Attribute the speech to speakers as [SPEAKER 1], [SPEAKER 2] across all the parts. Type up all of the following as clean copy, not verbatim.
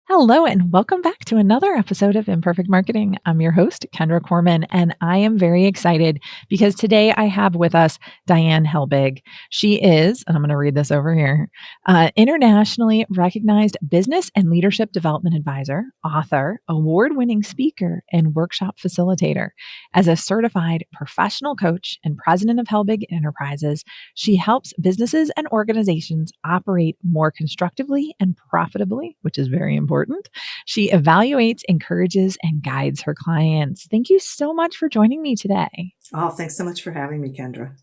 [SPEAKER 1] Hello, and welcome back to another episode of Imperfect Marketing. I'm your host, Kendra Corman, and I am very excited because today I have with us Diane Helbig. She is, and I'm going to read this over here, internationally recognized business and leadership development advisor, author, award winning speaker, and workshop facilitator. As a certified professional coach and president of Helbig Enterprises, she helps businesses and organizations operate more constructively and profitably, which is very important. She evaluates, encourages, and guides her clients. Thank you so much for joining me today.
[SPEAKER 2] Oh, thanks so much for having me, Kendra.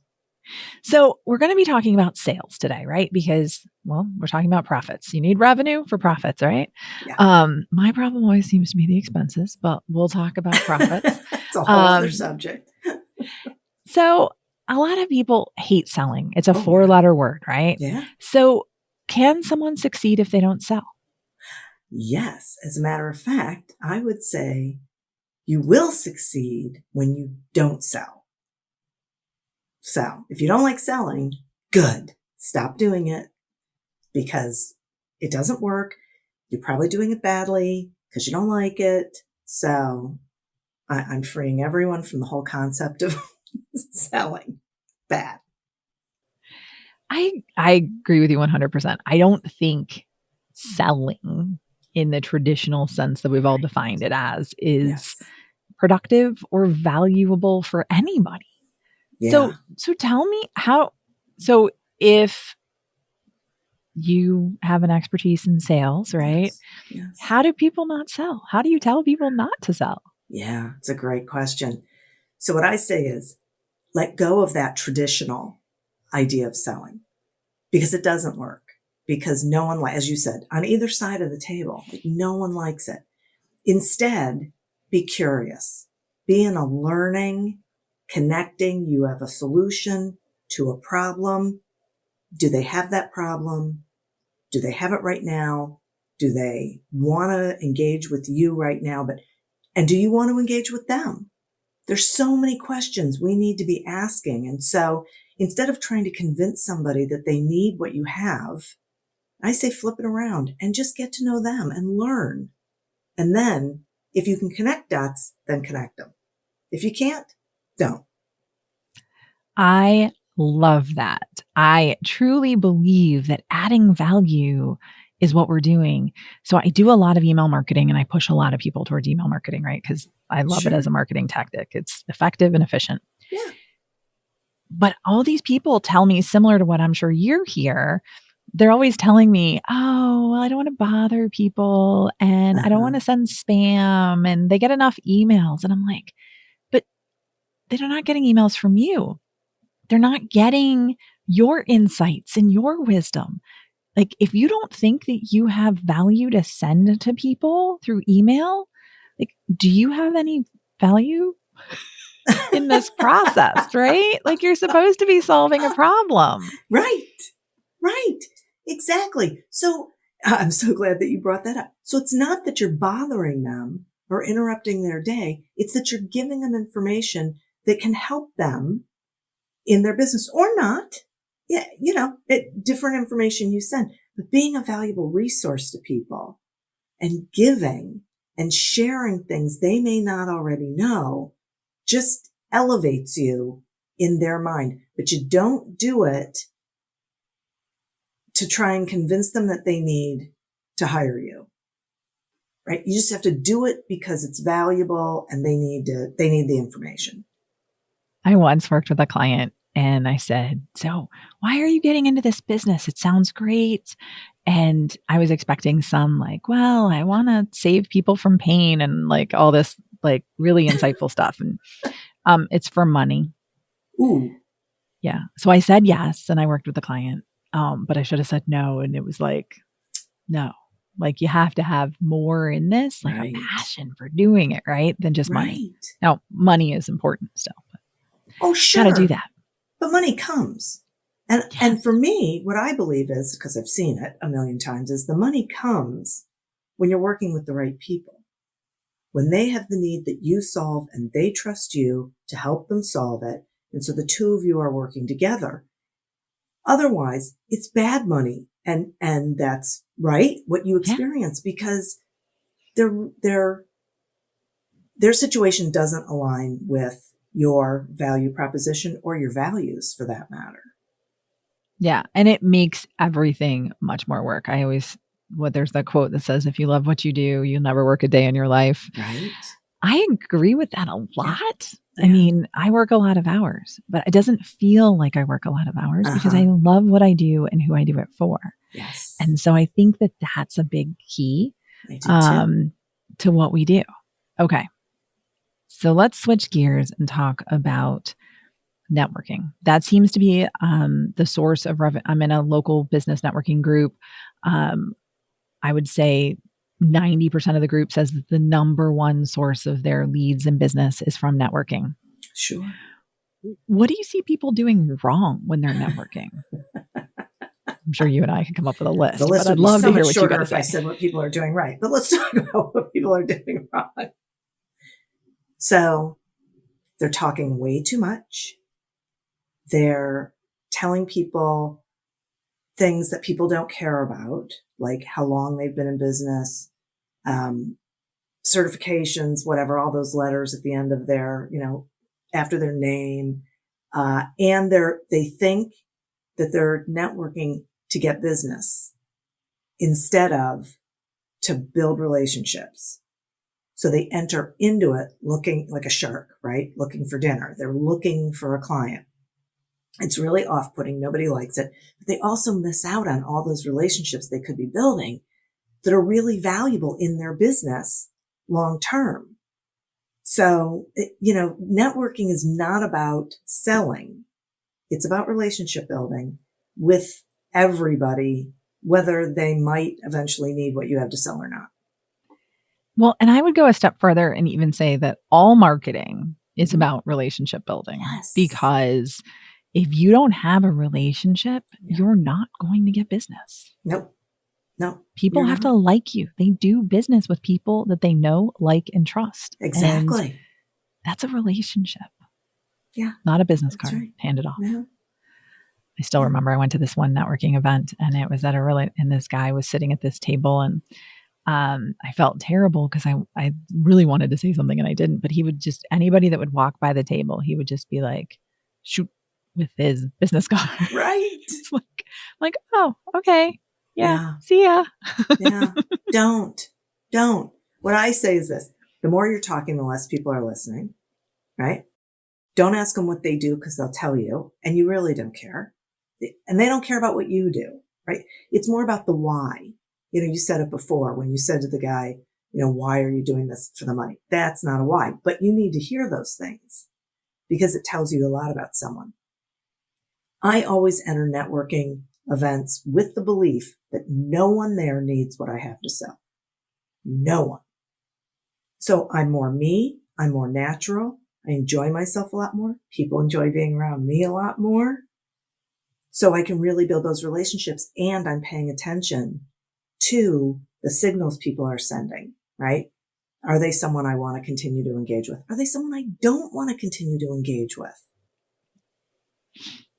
[SPEAKER 1] So, we're going to be talking about sales today, right? Because, well, we're talking about profits. You need revenue for profits, right?
[SPEAKER 2] Yeah.
[SPEAKER 1] My problem always seems to be the expenses, but we'll talk about profits.
[SPEAKER 2] It's a whole other subject.
[SPEAKER 1] So, a lot of people hate selling. It's a
[SPEAKER 2] Oh,
[SPEAKER 1] four-letter word, right?
[SPEAKER 2] Yeah.
[SPEAKER 1] So, can someone succeed if they don't sell?
[SPEAKER 2] Yes. As a matter of fact, I would say you will succeed when you don't sell. So if you don't like selling, good. Stop doing it because it doesn't work. You're probably doing it badly because you don't like it. So I'm freeing everyone from the whole concept of selling. Bad.
[SPEAKER 1] I agree with you 100%. I don't think selling in the traditional sense that we've all defined it as is
[SPEAKER 2] Yes.
[SPEAKER 1] productive or valuable for anybody.
[SPEAKER 2] Yeah.
[SPEAKER 1] So tell me so if you have an expertise in sales, right?
[SPEAKER 2] Yes.
[SPEAKER 1] How do people not sell? How do you tell people not to sell?
[SPEAKER 2] Yeah, it's a great question. So what I say is let go of that traditional idea of selling because it doesn't work. Because no one, as you said, on either side of the table, no one likes it. Instead, be curious. Be in a learning, connecting. You have a solution to a problem. Do they have that problem? Do they have it right now? Do they want to engage with you right now? And do you want to engage with them? There's so many questions we need to be asking. And so instead of trying to convince somebody that they need what you have, I say flip it around and just get to know them and learn. And then if you can connect dots, then connect them. If you can't, don't.
[SPEAKER 1] I love that. I truly believe that adding value is what we're doing. So I do a lot of email marketing and I push a lot of people towards email marketing, right? Because I love it as a marketing tactic. It's effective and efficient.
[SPEAKER 2] Yeah.
[SPEAKER 1] But all these people tell me, similar to what I'm sure you're here, they're always telling me, oh, well, I don't want to bother people and I don't want to send spam. And they get enough emails. And I'm like, but they're not getting emails from you. They're not getting your insights and your wisdom. Like, if you don't think that you have value to send to people through email, like, do you have any value in this process, right? Like, you're supposed to be solving a problem.
[SPEAKER 2] Right. Exactly. So I'm so glad that you brought that up. So it's not that you're bothering them or interrupting their day. It's that you're giving them information that can help them in their business or not. Yeah. Different information you send, but being a valuable resource to people and giving and sharing things they may not already know just elevates you in their mind, but you don't do it to try and convince them that they need to hire you, right? You just have to do it because it's valuable and they need the information.
[SPEAKER 1] I once worked with a client and I said, so why are you getting into this business? It sounds great. And I was expecting some like, well, I want to save people from pain and like all this like really insightful stuff. And it's for money.
[SPEAKER 2] Ooh.
[SPEAKER 1] Yeah. So I said yes, and I worked with the client. But I should have said no. And it was like, no, like you have to have more in this, like a passion for doing it, right? Than just money. Now, money is important still.
[SPEAKER 2] Oh, sure.
[SPEAKER 1] Got to do that.
[SPEAKER 2] But money comes. And for me, what I believe is, because I've seen it a million times, is the money comes when you're working with the right people. When they have the need that you solve and they trust you to help them solve it. And so the two of you are working together. Otherwise, it's bad money. And that's right, what you experience, because their situation doesn't align with your value proposition or your values for that matter.
[SPEAKER 1] Yeah. And it makes everything much more work. There's that quote that says, if you love what you do, you'll never work a day in your life.
[SPEAKER 2] Right.
[SPEAKER 1] I agree with that a
[SPEAKER 2] Yeah.
[SPEAKER 1] lot.
[SPEAKER 2] Yeah.
[SPEAKER 1] I mean, I work a lot of hours, but it doesn't feel like I work a lot of hours because I love what I do and who I do it for.
[SPEAKER 2] Yes.
[SPEAKER 1] And so I think that that's a big key
[SPEAKER 2] I do too.
[SPEAKER 1] to what we do. Okay. So let's switch gears and talk about networking. That seems to be the source of revenue. I'm in a local business networking group. I would say 90% of the group says that the number one source of their leads in business is from networking.
[SPEAKER 2] Sure.
[SPEAKER 1] What do you see people doing wrong when they're networking? I'm sure you and I could come up with a list,
[SPEAKER 2] The list
[SPEAKER 1] but
[SPEAKER 2] would
[SPEAKER 1] I'd
[SPEAKER 2] be
[SPEAKER 1] love
[SPEAKER 2] so
[SPEAKER 1] to hear
[SPEAKER 2] much
[SPEAKER 1] what you
[SPEAKER 2] shorter
[SPEAKER 1] got to
[SPEAKER 2] if I
[SPEAKER 1] say.
[SPEAKER 2] said what people are doing right. But let's talk about what people are doing wrong. So they're talking way too much. They're telling people things that people don't care about, like how long they've been in business, certifications, whatever, all those letters at the end of their, after their name. And they think that they're networking to get business instead of to build relationships. So they enter into it looking like a shark, right? Looking for dinner. They're looking for a client. It's really off-putting. Nobody likes it. But they also miss out on all those relationships they could be building that are really valuable in their business long term. So, networking is not about selling. It's about relationship building with everybody, whether they might eventually need what you have to sell or not.
[SPEAKER 1] Well, and I would go a step further and even say that all marketing is about relationship building.
[SPEAKER 2] Yes.
[SPEAKER 1] Because if you don't have a relationship, you're not going to get business.
[SPEAKER 2] Nope. No.
[SPEAKER 1] People have to like you. They do business with people that they know, like, and trust.
[SPEAKER 2] Exactly.
[SPEAKER 1] And that's a relationship.
[SPEAKER 2] Yeah.
[SPEAKER 1] Not a business
[SPEAKER 2] That's
[SPEAKER 1] card.
[SPEAKER 2] right.
[SPEAKER 1] Hand it off.
[SPEAKER 2] No.
[SPEAKER 1] I still remember I went to this one networking event and it was and this guy was sitting at this table and I felt terrible because I really wanted to say something and I didn't, but he would just, anybody that would walk by the table, he would just be like, shoot with his business card.
[SPEAKER 2] Right.
[SPEAKER 1] It's like, oh, okay. Yeah.
[SPEAKER 2] Yeah.
[SPEAKER 1] See ya.
[SPEAKER 2] Yeah. Don't. What I say is this: the more you're talking, the less people are listening, right? Don't ask them what they do because they'll tell you and you really don't care. And they don't care about what you do, right? It's more about the why. You said it before when you said to the guy, why are you doing this for the money? That's not a why, but you need to hear those things because it tells you a lot about someone. I always enter networking events with the belief that no one there needs what I have to sell. No one. So I'm more me. I'm more natural. I enjoy myself a lot more. People enjoy being around me a lot more. So I can really build those relationships and I'm paying attention to the signals people are sending, right? Are they someone I want to continue to engage with? Are they someone I don't want to continue to engage with?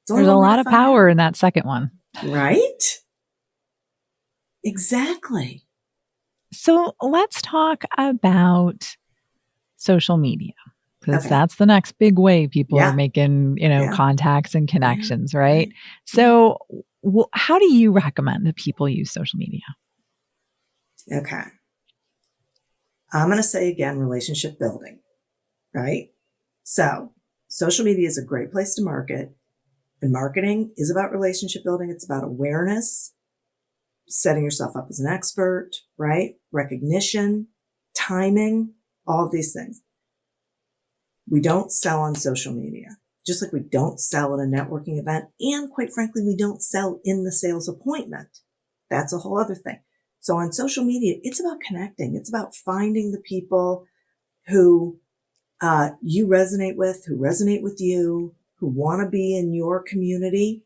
[SPEAKER 1] There's a lot of power in that second one.
[SPEAKER 2] Right? Exactly.
[SPEAKER 1] So let's talk about social media. Because that's the next big way people are making, contacts and connections, right? So how do you recommend that people use social media?
[SPEAKER 2] Okay. I'm going to say again, relationship building, right? So social media is a great place to market. And marketing is about relationship building. It's about awareness, setting yourself up as an expert, right? Recognition, timing, all of these things. We don't sell on social media, just like we don't sell at a networking event. And quite frankly, we don't sell in the sales appointment. That's a whole other thing. So on social media, it's about connecting. It's about finding the people who you resonate with, who resonate with you, who want to be in your community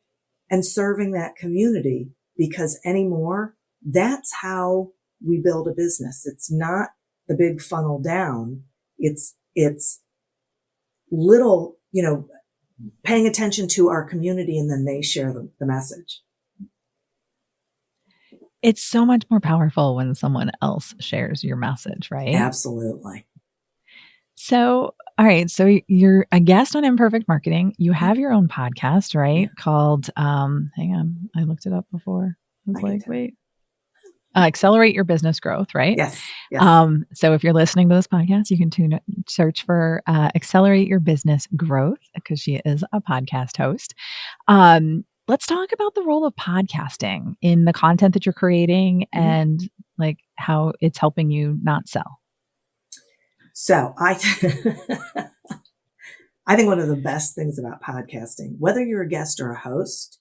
[SPEAKER 2] and serving that community, because anymore, that's how we build a business. It's not the big funnel down. It's little, paying attention to our community and then they share the message.
[SPEAKER 1] It's so much more powerful when someone else shares your message, right?
[SPEAKER 2] Absolutely.
[SPEAKER 1] So, all right. So you're a guest on Imperfect Marketing. You
[SPEAKER 2] Yeah.
[SPEAKER 1] have your own podcast,
[SPEAKER 2] Yeah.
[SPEAKER 1] right? Called, hang on, I looked it up before. I was
[SPEAKER 2] I can
[SPEAKER 1] like,
[SPEAKER 2] tell you.
[SPEAKER 1] wait, Accelerate Your Business Growth, right?
[SPEAKER 2] Yes. Yes.
[SPEAKER 1] So if you're listening to this podcast, you can search for Accelerate Your Business Growth because she is a podcast host. Let's talk about the role of podcasting in the content that you're creating
[SPEAKER 2] Mhm.
[SPEAKER 1] and like how it's helping you not sell.
[SPEAKER 2] So I think one of the best things about podcasting, whether you're a guest or a host,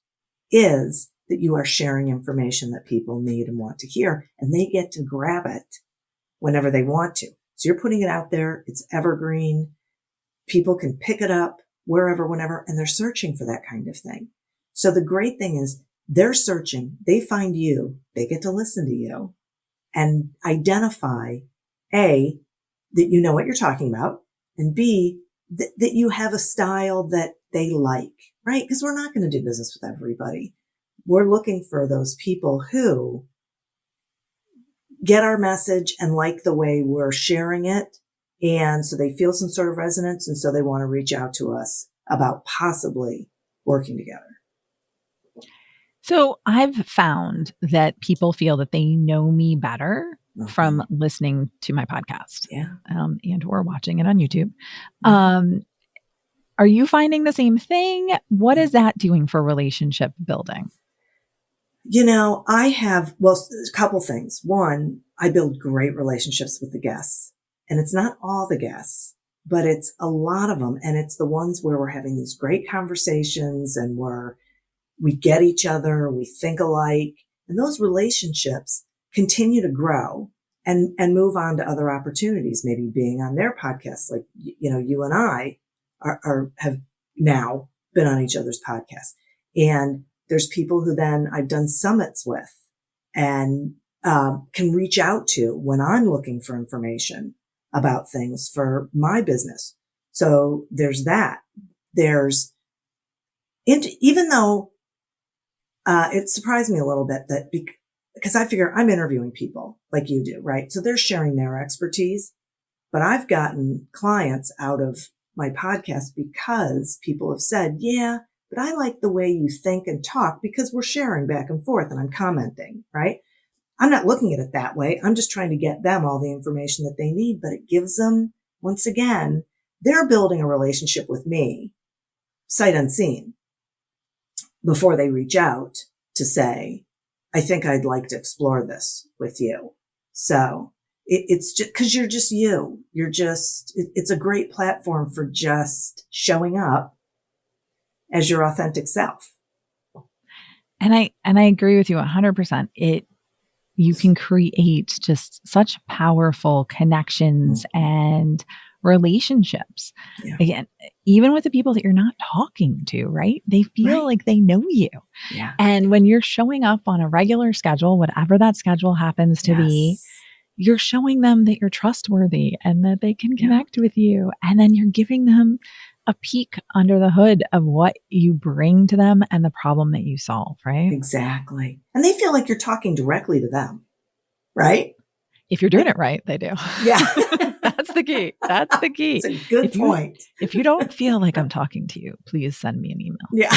[SPEAKER 2] is that you are sharing information that people need and want to hear, and they get to grab it whenever they want to. So you're putting it out there. It's evergreen. People can pick it up wherever, whenever, and they're searching for that kind of thing. So the great thing is they're searching, they find you, they get to listen to you and identify A, that you know what you're talking about, and B, that you have a style that they like, right? Because we're not going to do business with everybody. We're looking for those people who get our message and like the way we're sharing it. And so they feel some sort of resonance. And so they want to reach out to us about possibly working together.
[SPEAKER 1] So I've found that people feel that they know me better from listening to my podcast,
[SPEAKER 2] Yeah.
[SPEAKER 1] and or watching it on YouTube.
[SPEAKER 2] Mhm.
[SPEAKER 1] Are you finding the same thing? What is that doing for relationship building?
[SPEAKER 2] I have, well, a couple things. One, I build great relationships with the guests, and it's not all the guests, but it's a lot of them. And it's the ones where we're having these great conversations and we get each other, we think alike, and those relationships continue to grow and move on to other opportunities, maybe being on their podcasts. Like, you and I have now been on each other's podcasts, and there's people who then I've done summits with and can reach out to when I'm looking for information about things for my business. So there's that. There's, even though it surprised me a little bit that because I figure I'm interviewing people like you do, right? So they're sharing their expertise, but I've gotten clients out of my podcast because people have said, yeah, but I like the way you think and talk because we're sharing back and forth and I'm commenting, right? I'm not looking at it that way. I'm just trying to get them all the information that they need, but it gives them, once again, they're building a relationship with me, sight unseen, before they reach out to say, I think I'd like to explore this with you. So it's just because you're just you. It's a great platform for just showing up as your authentic self.
[SPEAKER 1] And I agree with you 100%. You can create just such powerful connections and relationships.
[SPEAKER 2] Yeah.
[SPEAKER 1] Again, even with the people that you're not talking to, right? They feel
[SPEAKER 2] Right.
[SPEAKER 1] like they know you.
[SPEAKER 2] Yeah.
[SPEAKER 1] And when you're showing up on a regular schedule, whatever that schedule happens to be, you're showing them that you're trustworthy and that they can connect with you. And then you're giving them a peek under the hood of what you bring to them and the problem that you solve, right?
[SPEAKER 2] Exactly. And they feel like you're talking directly to them, right?
[SPEAKER 1] If you're doing it right, they do.
[SPEAKER 2] Yeah.
[SPEAKER 1] That's the key. That's the key.
[SPEAKER 2] It's a good point.
[SPEAKER 1] If you don't feel like I'm talking to you, please send me an email.
[SPEAKER 2] Yeah.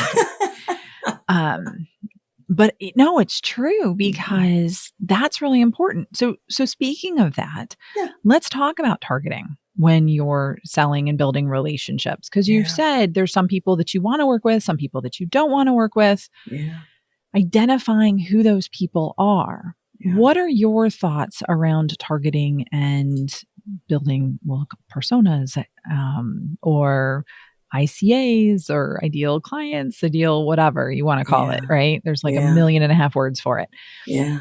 [SPEAKER 1] But no, it's true because that's really important. So speaking of that, let's talk about targeting when you're selling and building relationships. Because you've said there's some people that you want to work with, some people that you don't want to work with.
[SPEAKER 2] Yeah.
[SPEAKER 1] Identifying who those people are. Yeah. What are your thoughts around targeting and building, personas, or ICAs or ideal clients, ideal whatever you want to call it, right? There's like 1.5 million words for it.
[SPEAKER 2] Yeah.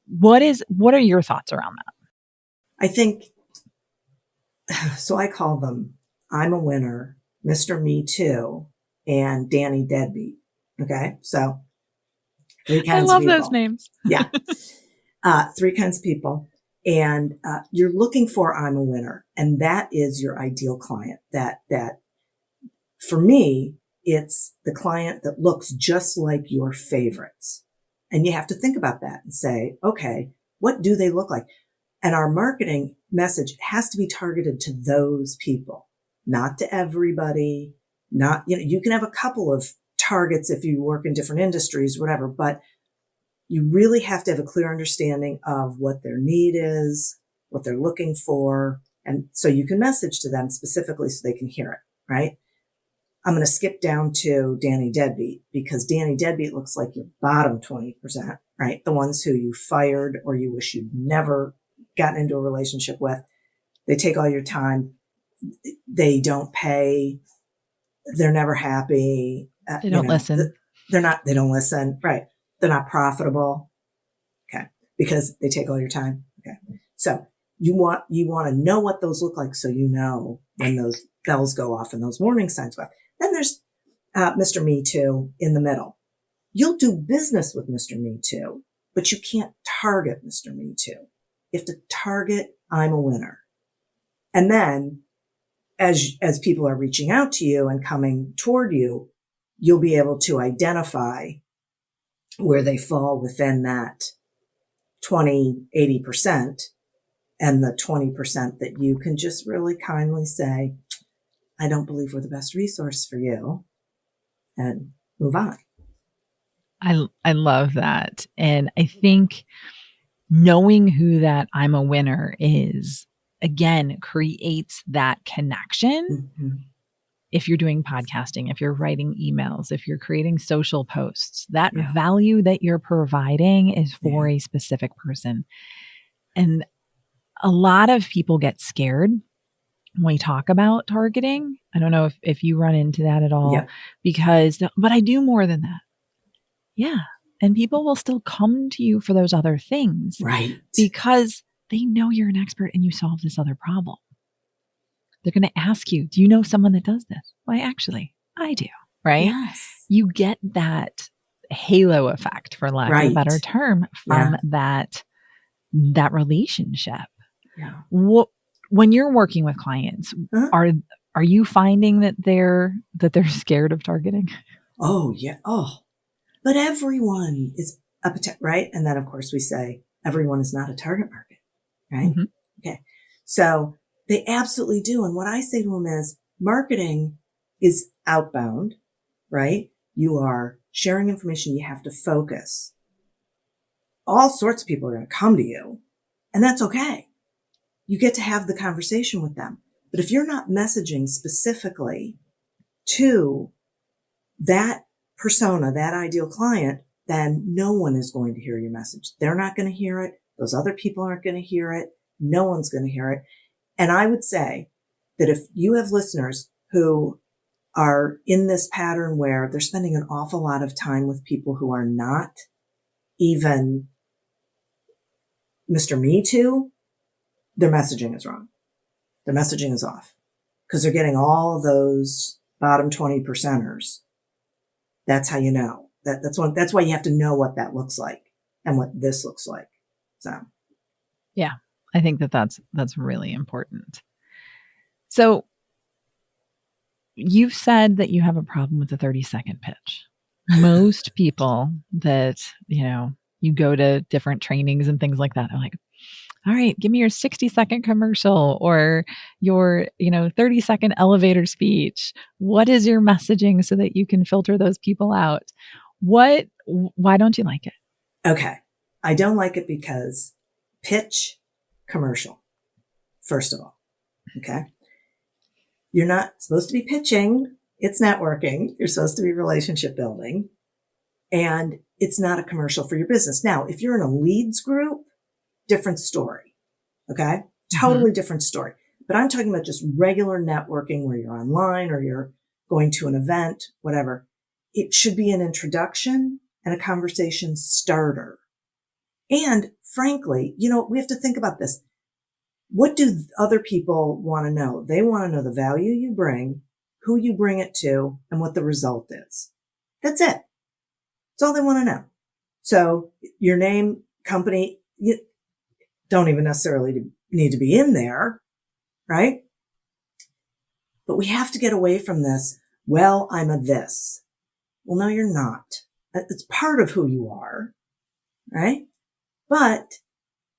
[SPEAKER 1] What are your thoughts around that?
[SPEAKER 2] I think, so I call them, I'm a winner, Mr. Me Too, and Danny Deadbeat. Okay. So 3 kinds of people.
[SPEAKER 1] I love those names.
[SPEAKER 2] Yeah. 3 kinds of people. And you're looking for I'm a winner. And that is your ideal client. That for me, it's the client that looks just like your favorites. And you have to think about that and say, okay, what do they look like? And our marketing message has to be targeted to those people, not to everybody. Not, you can have a couple of targets if you work in different industries, whatever, but you really have to have a clear understanding of what their need is, what they're looking for. And so you can message to them specifically so they can hear it, right? I'm going to skip down to Danny Deadbeat, because Danny Deadbeat looks like your bottom 20%, right? The ones who you fired or you wish you'd never gotten into a relationship with. They take all your time. They don't pay. They're never happy.
[SPEAKER 1] They don't listen.
[SPEAKER 2] They don't listen. Right. They're not profitable. Okay. Because they take all your time. Okay. So you want to know what those look like, so you know when those bells go off and those warning signs go off. Then there's Mr. Me Too in the middle. You'll do business with Mr. Me Too, but you can't target Mr. Me Too. You have to target I'm a winner. And then as people are reaching out to you and coming toward you, you'll be able to identify where they fall within that 80%, and the 20% that you can just really kindly say, I don't believe we're the best resource for you, and move on.
[SPEAKER 1] I love that. And I think knowing who that I'm a winner is, again, creates that connection.
[SPEAKER 2] Mm-hmm.
[SPEAKER 1] If you're doing podcasting, if you're writing emails, if you're creating social posts, that value that you're providing is for a specific person. And a lot of people get scared when we talk about targeting. I don't know if you run into that at all, but I do more than that. Yeah. And people will still come to you for those other things.
[SPEAKER 2] Right.
[SPEAKER 1] Because they know you're an expert and you solve this other problem. They're going to ask you, do you know someone that does this? Why, actually, I do. Right?
[SPEAKER 2] Yes.
[SPEAKER 1] You get that halo effect, for lack of a better term, from that relationship.
[SPEAKER 2] Yeah.
[SPEAKER 1] When you're working with clients, are you finding that they're scared of targeting?
[SPEAKER 2] Oh, yeah. Oh, but everyone is right? And then, of course, we say everyone is not a target market, right? Mm-hmm. Okay. So they absolutely do. And what I say to them is marketing is outbound, right? You are sharing information. You have to focus. All sorts of people are going to come to you, and that's okay. You get to have the conversation with them. But if you're not messaging specifically to that persona, that ideal client, then no one is going to hear your message. They're not going to hear it. Those other people aren't going to hear it. No one's going to hear it. And I would say that if you have listeners who are in this pattern where they're spending an awful lot of time with people who are not even Mr. Me Too, their messaging is wrong. Their messaging is off because they're getting all those bottom 20%ers. That's how you know. That's why you have to know what that looks like and what this looks like. So,
[SPEAKER 1] yeah, I think that's really important. So, you've said that you have a problem with the 30-second pitch. Most people that, you go to different trainings and things like that, they're like, all right, give me your 60-second commercial or your, 30-second elevator speech. What is your messaging so that you can filter those people out? Why don't you like it?
[SPEAKER 2] Okay. I don't like it because pitch, commercial, first of all. Okay. You're not supposed to be pitching. It's networking. You're supposed to be relationship building. And it's not a commercial for your business. Now, if you're in a leads group, different story. Okay. Totally different story. But I'm talking about just regular networking where you're online or you're going to an event, whatever. It should be an introduction and a conversation starter. And frankly, we have to think about this. What do other people want to know? They want to know the value you bring, who you bring it to, and what the result is. That's it. That's all they want to know. So your name, company, you don't even necessarily need to be in there, right? But we have to get away from this. Well, I'm a this. Well, no, you're not. It's part of who you are. right? But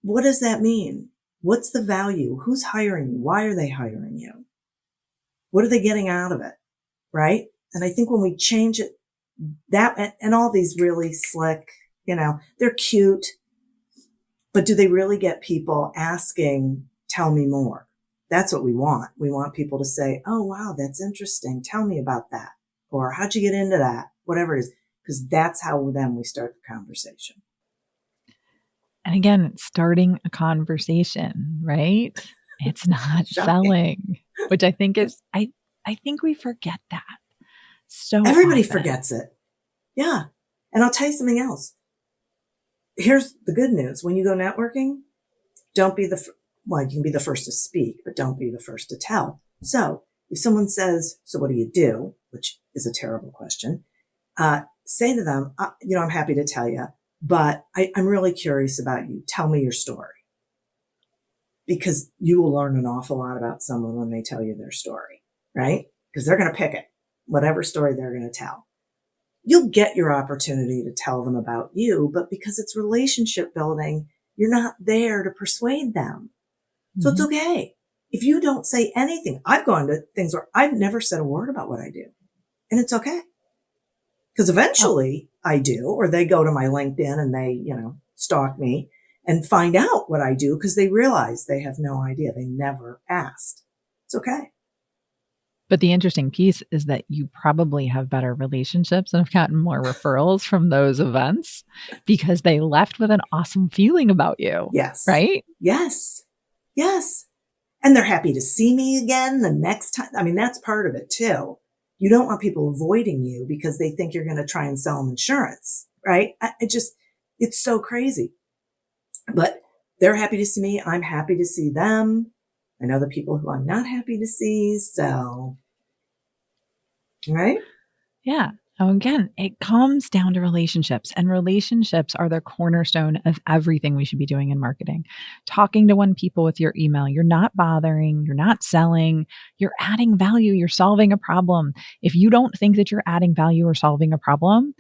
[SPEAKER 2] what does that mean? What's the value? Who's hiring you? Why are they hiring you? What are they getting out of it? Right? And I think when we change it, that, and all these really slick, they're cute, but do they really get people asking, tell me more? That's what we want. We want people to say, oh, wow, that's interesting. Tell me about that. Or how'd you get into that? Whatever it is, because that's how then we start the conversation.
[SPEAKER 1] And again, it's starting a conversation, right? It's not selling, which I think is, I think we forget that. So
[SPEAKER 2] everybody
[SPEAKER 1] often.
[SPEAKER 2] Forgets it. Yeah. And I'll tell you something else. Here's the good news. When you go networking, don't be you can be the first to speak, but don't be the first to tell. So if someone says, so what do you do? Which is a terrible question. Say to them, I'm happy to tell you, but I'm really curious about you. Tell me your story. Because you will learn an awful lot about someone when they tell you their story, right? Because they're going to pick it, whatever story they're going to tell. You'll get your opportunity to tell them about you, but because it's relationship building, you're not there to persuade them. So It's okay. If you don't say anything, I've gone to things where I've never said a word about what I do, and it's okay. Because eventually I do, or they go to my LinkedIn and they, stalk me and find out what I do because they realize they have no idea. They never asked. It's okay.
[SPEAKER 1] But the interesting piece is that you probably have better relationships and have gotten more referrals from those events because they left with an awesome feeling about you.
[SPEAKER 2] Yes.
[SPEAKER 1] Right?
[SPEAKER 2] Yes. Yes. And they're happy to see me again the next time. I mean, that's part of it too. You don't want people avoiding you because they think you're going to try and sell them insurance, right? It's so crazy. But they're happy to see me. I'm happy to see them. I know the people who I'm not happy to see. So, right?
[SPEAKER 1] Yeah. Again, it comes down to relationships, and relationships are the cornerstone of everything we should be doing in marketing. Talking to people with your email, you're not bothering, you're not selling, you're adding value, you're solving a problem. If you don't think that you're adding value or solving a problem,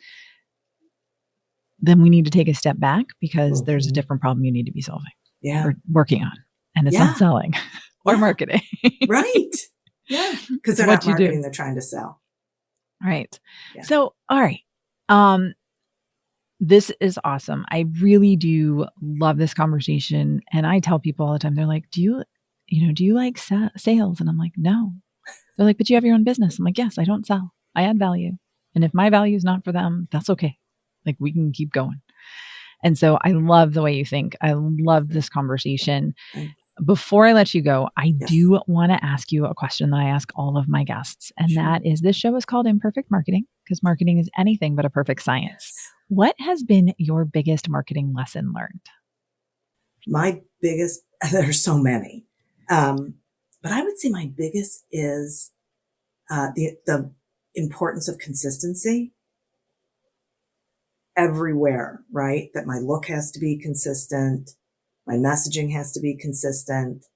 [SPEAKER 1] then we need to take a step back because there's a different problem you need to be solving or working on. And it's not selling or marketing.
[SPEAKER 2] Right. Yeah. Because they're not marketing, they're trying to sell.
[SPEAKER 1] Right. Yeah. So, all right. This is awesome. I really do love this conversation. And I tell people all the time, they're like, do you like sales? And I'm like, no. They're like, but you have your own business. I'm like, yes, I don't sell. I add value. And if my value is not for them, that's okay. Like, we can keep going. And so I love the way you think. I love this conversation. Before I let you go, I do want to ask you a question that I ask all of my guests. And that is, this show is called Imperfect Marketing because marketing is anything but a perfect science. What has been your biggest marketing lesson learned?
[SPEAKER 2] There's so many. But I would say my biggest is the importance of consistency everywhere, right? That my look has to be consistent. My messaging has to be consistent.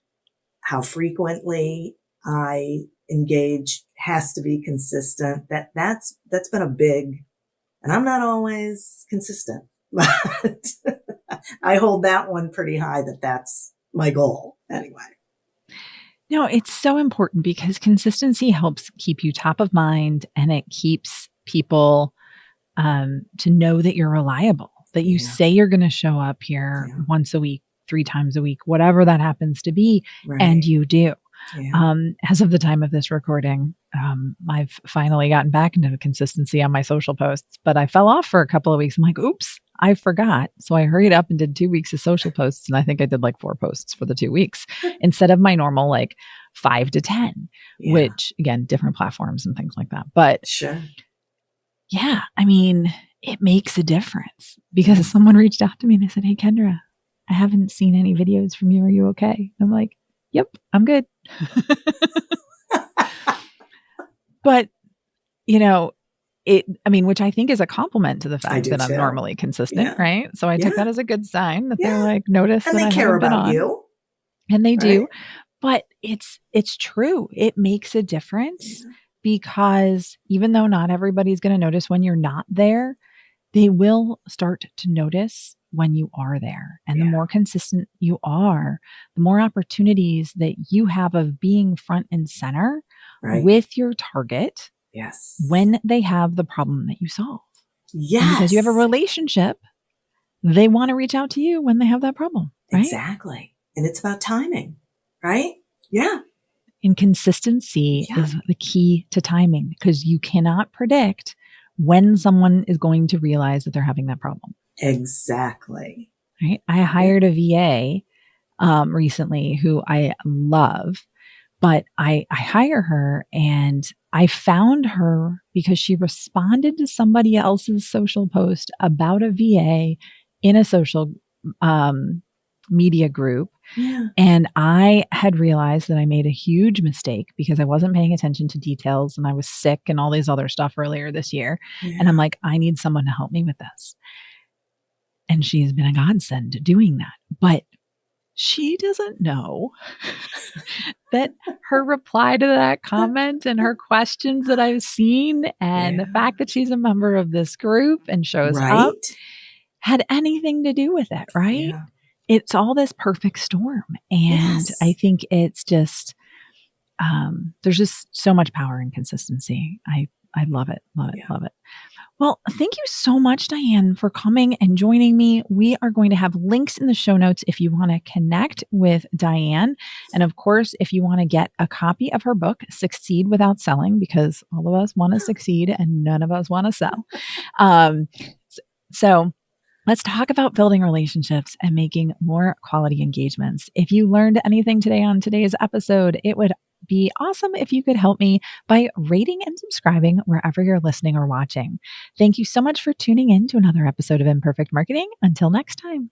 [SPEAKER 2] How frequently I engage has to be consistent. That's been a big, and I'm not always consistent, but I hold that one pretty high that's my goal anyway.
[SPEAKER 1] No, it's so important because consistency helps keep you top of mind, and it keeps people to know that you're reliable, that you say you're going to show up here once a week, 3 times a week, whatever that happens to be. Right. And you do. Yeah. As of the time of this recording, I've finally gotten back into consistency on my social posts, but I fell off for a couple of weeks. I'm like, oops, I forgot. So I hurried up and did 2 weeks of social posts. And I think I did like 4 posts for the 2 weeks instead of my normal, 5 to 10, which again, different platforms and things like that. But
[SPEAKER 2] sure.
[SPEAKER 1] Yeah, I mean, it makes a difference because someone reached out to me and they said, hey, Kendra, I haven't seen any videos from you. Are you okay? I'm like, yep, I'm good. But, which I think is a compliment to the fact that I'm normally consistent, right? So I took that as a good sign that they're like, notice that I haven't been on. You. And they do. But it's true. It makes a difference. Because even though not everybody's going to notice when you're not there, they will start to notice when you are there. And the
[SPEAKER 2] Yeah.
[SPEAKER 1] more consistent you are, the more opportunities that you have of being front and center
[SPEAKER 2] Right.
[SPEAKER 1] with your target
[SPEAKER 2] Yes.
[SPEAKER 1] when they have the problem that you solve.
[SPEAKER 2] Yes.
[SPEAKER 1] And because you have a relationship, they want to reach out to you when they have that problem, right?
[SPEAKER 2] Exactly. And it's about timing, right? Yeah.
[SPEAKER 1] And consistency
[SPEAKER 2] Yeah.
[SPEAKER 1] is the key to timing, because you cannot predict when someone is going to realize that they're having that problem.
[SPEAKER 2] Exactly.
[SPEAKER 1] Right? I hired a VA recently who I love, but I hire her, and I found her because she responded to somebody else's social post about a VA in a social media group.
[SPEAKER 2] Yeah.
[SPEAKER 1] And I had realized that I made a huge mistake because I wasn't paying attention to details, and I was sick and all these other stuff earlier this year. And I'm
[SPEAKER 2] Yeah.
[SPEAKER 1] like, I need someone to help me with this. And she's been a godsend doing that. But she doesn't know that her reply to that comment and her questions that I've seen and
[SPEAKER 2] Yeah.
[SPEAKER 1] the fact that she's a member of this group and shows up
[SPEAKER 2] Right.
[SPEAKER 1] had anything to do with it, right?
[SPEAKER 2] Yeah.
[SPEAKER 1] It's all this perfect storm. And
[SPEAKER 2] Yes.
[SPEAKER 1] I think it's just, there's just so much power in consistency. I love it, love it,
[SPEAKER 2] Yeah.
[SPEAKER 1] love it. Well, thank you so much, Diane, for coming and joining me. We are going to have links in the show notes if you want to connect with Diane. And of course, if you want to get a copy of her book, Succeed Without Selling, because all of us want to succeed and none of us want to sell. Um, so let's talk about building relationships and making more quality engagements. If you learned anything today on today's episode, it would be awesome if you could help me by rating and subscribing wherever you're listening or watching. Thank you so much for tuning in to another episode of Imperfect Marketing. Until next time.